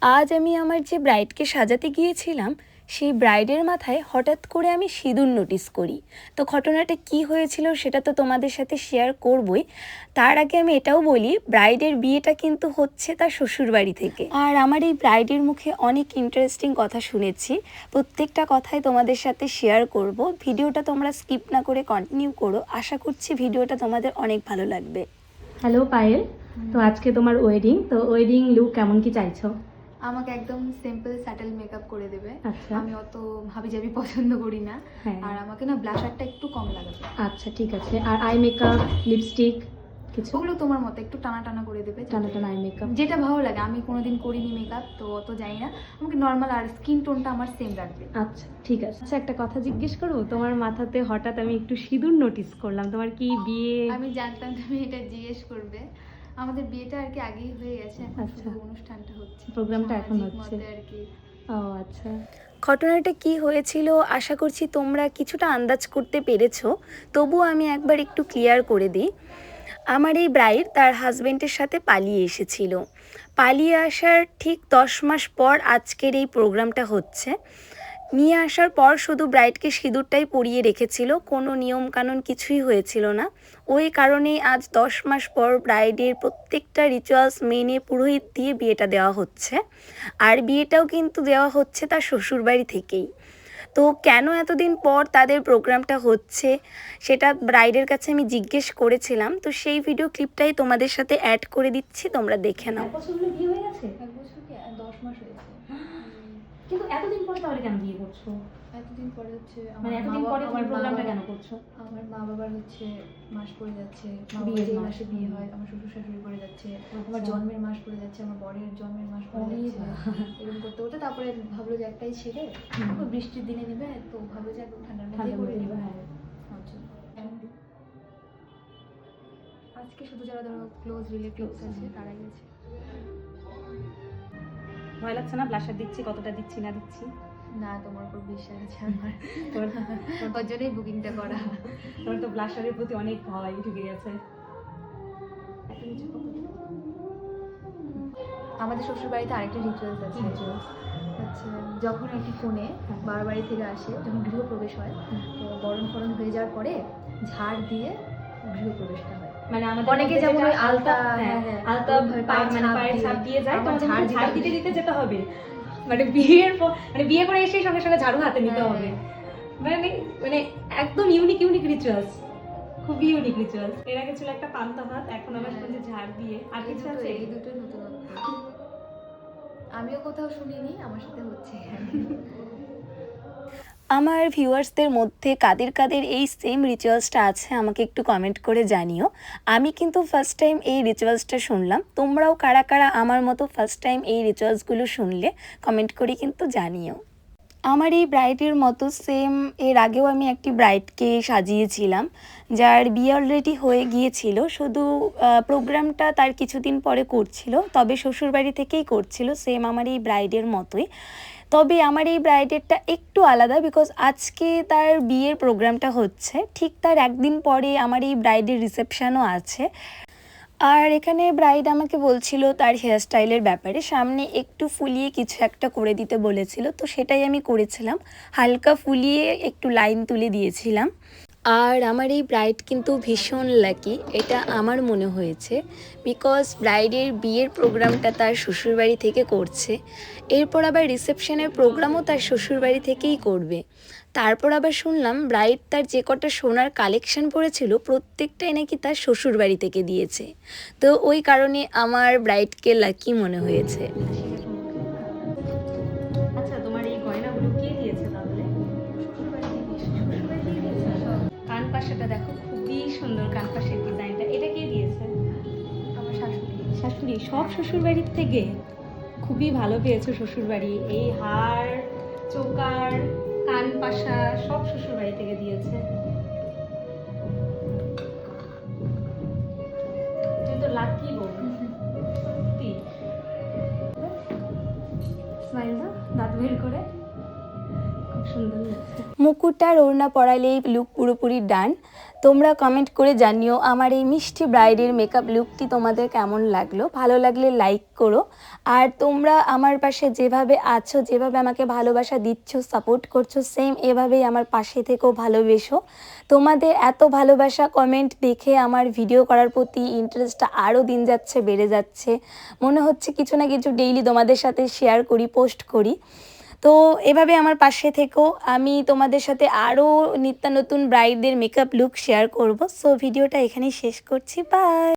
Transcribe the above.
আজ আমি আমার যে ব্রাইডকে সাজাতে গিয়েছিলাম সেই ব্রাইডের মাথায় হঠাৎ করে আমি সিঁদুর নোটিস করি। তো ঘটনাটা কি হয়েছিল সেটা তো তোমাদের সাথে শেয়ার করবই। তার আগে আমি এটাও বলি, ব্রাইডের বিয়েটা কিন্তু হচ্ছে তার শ্বশুরবাড়ি থেকে। আর আমার এই ব্রাইডের মুখে অনেক ইন্টারেস্টিং কথা শুনেছি, প্রত্যেকটা কথাই তোমাদের সাথে শেয়ার করব। ভিডিওটা তোমরা স্কিপ না করে কন্টিনিউ করো, আশা করছি ভিডিওটা তোমাদের অনেক ভালো লাগবে। হ্যালো পায়েল, তো আজকে তোমার ওয়েডিং, তো ওয়েডিং লুক কেমন কি চাইছো? আমাকে একদম সিম্পল স্যাটেল মেকআপ করে দেবে। আচ্ছা। আমি অত হাবিজাবি পছন্দ করি না। হ্যাঁ। আর আমাকে না ব্লাশারটা একটু কম লাগাবে। আচ্ছা ঠিক আছে। আর আই মেকআপ, লিপস্টিক কিছু? ওগুলো তোমার মতো একটু টানা টানা করে দেবে, টানা টানা আই মেকআপ যেটা ভালো লাগে। আমি কোনোদিন করিনি মেকআপ, তো অত জানি না। আমাকে নর্মাল আর স্কিন টোনটা আমার সেম রাখবে। আচ্ছা ঠিক আছে। আচ্ছা একটা কথা জিজ্ঞেস করবো, তোমার মাথাতে হঠাৎ আমি একটু সিঁদুর নোটিস করলাম, তোমার কি বিয়ে? আমি জানতাম তুমি এটা জিজ্ঞেস করবে। আমাদের বিয়েটা আর কি আগেই হয়ে গেছে, এখন আচ্ছা। শুধু অনুষ্ঠানটা হচ্ছে, প্রোগ্রামটা এখন সামাজিক হচ্ছে মতে আর কি। ও আচ্ছা। ঘটনাটা কি হয়েছিল আশা করছি তোমরা কিছুটা আন্দাজ করতে পেরেছো, তবুও আমি একবার একটু ক্লিয়ার করে দিই। আমার এই ব্রাইড তার হাজব্যান্ডের সাথে পালিয়ে এসেছিল। পালিয়ে আসার ঠিক 10 মাস পর আজকের এই প্রোগ্রামটা হচ্ছে। নিয়ে আসার পর শুধু ব্রাইডকে সিঁদুরটাই পরিয়ে রেখেছিল, কোনো নিয়মকানুন কিছুই হয়েছিল না। ওই কারণেই আজ 10 মাস পর ব্রাইডের প্রত্যেকটা রিচুয়ালস মেনে পুরোহিত দিয়ে বিয়েটা দেওয়া হচ্ছে। আর বিয়েটাও কিন্তু দেওয়া হচ্ছে তার শ্বশুরবাড়ি থেকেই। তো কেন এতদিন পর তাদের প্রোগ্রামটা হচ্ছে সেটা ব্রাইডের কাছে আমি জিজ্ঞেস করেছিলাম, তো সেই ভিডিও ক্লিপটাই তোমাদের সাথে অ্যাড করে দিচ্ছি, তোমরা দেখে নাও। এক বছর হলো বিয়ে হয়ে গেছে? 1 বছর কি 10 মাস হয়েছে। কিন্তু এতদিন পরে তাহলে কেন বিয়ে করছো? এতদিন পরে হচ্ছে মানে এতদিন পরে তুমি প্রোগ্রামটা কেন করছো? আমার মা বাবার হচ্ছে মাস পড়ে যাচ্ছে, বিয়ের যে মাস। মাসে বিয়ে হয় আমার শ্বশুর শাশুড়ি পড়ে যাচ্ছে, আমার আচ্ছা। জন্মের মাস পড়ে যাচ্ছে, আমার বরের জন্মের মাস পড়ে ওরে যাচ্ছে। বাবা। এরকম করতে করতে তারপরে ভাবলো যে একটাই ছেলে, তারপর বৃষ্টির দিনে নেবে, তো ভাবলো যে একদম ঠান্ডার মধ্যে ঠান্ডার করে মধ্যে নেবে। হ্যাঁ। আচ্ছা। আজকে শুধু যারা ধরো ক্লোজ রিলেটিভস আছে তারাই গেছে। ভয় লাগছে না ব্লাশার দিচ্ছি, কতটা দিচ্ছি না দিচ্ছি? না, তোমার উপর বিশ্বাস আছে আমার, তোর ওর জন্যই বুকিংটা করা। তোর তো ব্লাশারের প্রতি অনেক ভয় ঢুকে গেছে। আমাদের শ্বশুর বাড়িতে আরেকটা রিচুয়ালস আছে। হচ্ছে যখন একটি কনে বাবার বাড়ি থেকে আসে, যখন গৃহপ্রবেশ হয়, তো বরণ ফরণ হয়ে যাওয়ার পরে ঝাড় দিয়ে গৃহপ্রবেশটা হয়। মানে আমাদের অনেকে যেমন ওই আলতা, আলতা মানে পায়ের ছাপ দিয়ে যায়, তো আবার ঝাড় দিতে দিতে যেতে হবে। মানে বিয়ের পর, মানে বিয়ে করে এসে সঙ্গে সঙ্গে ঝাড়ু হাতে নিতে হবে। মানে মানে একদম ইউনিক ইউনিক রিচুয়ালস, খুবই ইউনিক রিচুয়ালস। এর আগে ছিল একটা পান্তা ভাত, এখন আবার শুনছি ঝাড় দিয়ে। আর কিছু আছে? এই দুটোই নতুনত্ব, আমিও কোথাও শুনিনি, আমার সাথে হচ্ছে। আমার ভিউয়ার্সদের মধ্যে কাদের কাদের এই সেম রিচুয়ালসটা আছে আমাকে একটু কমেন্ট করে জানিও। আমি কিন্তু ফার্স্ট টাইম এই রিচুয়ালসটা শুনলাম, তোমরাও কারা কারা আমার মতো ফার্স্ট টাইম এই রিচুয়ালসগুলো শুনলে কমেন্ট করে কিন্তু জানিও। আমার এই ব্রাইডের মতো সেম এর আগেও আমি একটি ব্রাইডকে সাজিয়েছিলাম, যার বিয়ে অলরেডি হয়ে গিয়েছিল, শুধু প্রোগ্রামটা তার কিছুদিন পরে করছিল, তবে শ্বশুরবাড়ি থেকেই করছিল সেম আমার এই ব্রাইডের মতোই। তবে আমার এই ব্রাইডেরটা একটু আলাদা, বিকজ আজকে তার বিয়ের প্রোগ্রামটা হচ্ছে, ঠিক তার একদিন পরে আমার এই ব্রাইডের রিসেপশানও আছে। আর এখানে ব্রাইড আমাকে বলছিল তার হেয়ারস্টাইলের ব্যাপারে, সামনে একটু ফুলিয়ে কিছু একটা করে দিতে বলেছিল, তো সেটাই আমি করেছিলাম, হালকা ফুলিয়ে একটু লাইন তুলে দিয়েছিলাম। আর আমার এই ব্রাইড কিন্তু ভীষণ লাকি, এটা আমার মনে হয়েছে, বিকজ ব্রাইডের বিয়ের প্রোগ্রামটা তার শ্বশুরবাড়ি থেকে করছে, এরপর আবার রিসেপশনের প্রোগ্রামও তার শ্বশুরবাড়ি থেকেই করবে। তারপর আবার শুনলাম ব্রাইড তার যে কটা সোনার কালেকশন পড়েছিল প্রত্যেকটাই নাকি তার শ্বশুরবাড়ি থেকে দিয়েছে, তো ওই কারণে আমার ব্রাইডকে লাকি মনে হয়েছে। আচ্ছা তোমার এই গয়নাগুলো কে দিয়েছে তাহলে? কান পাশাটা দেখো, খুবই সুন্দর কান পাশের ডিজাইনটা, এটা কে দিয়েছে? আমার শাশুড়ি। শাশুড়ি? সব শ্বশুরবাড়ির থেকে? খুবই ভালো পেয়েছো শ্বশুরবাড়ি, এই হার, চোকার, কান পাশা সব শ্বশুরবাড়ি থেকে দিয়েছে। তুই তো লাকি বউ, সত্যি। স্মাইল দাও, দাঁত বের করে। খুব সুন্দর লাগছে। মুকুট আর ওড়না পরালে এই লুক পুরোপুরি ডান। তোমরা কমেন্ট করে জানিও আমার এই মিষ্টি ব্রাইডের মেকআপ লুকটি তোমাদের কেমন লাগলো। ভালো লাগলে লাইক করো। আর তোমরা আমার পাশে যেভাবে আছো, যেভাবে আমাকে ভালোবাসা দিচ্ছ, সাপোর্ট করছো, সেম এভাবেই আমার পাশে থেকেও ভালোবেসো। তোমাদের এত ভালোবাসা কমেন্ট দেখে আমার ভিডিও করার প্রতি ইন্টারেস্টটা আরও দিন যাচ্ছে বেড়ে যাচ্ছে। মনে হচ্ছে কিছু না কিছু ডেইলি তোমাদের সাথে শেয়ার করি, পোস্ট করি। তো এভাবে আমার পাশে থেকেও আমি তোমাদের সাথে আরও নিত্য নতুন ব্রাইডদের মেকআপ লুক শেয়ার করব। সো ভিডিওটা এখানেই শেষ করছি। বাই।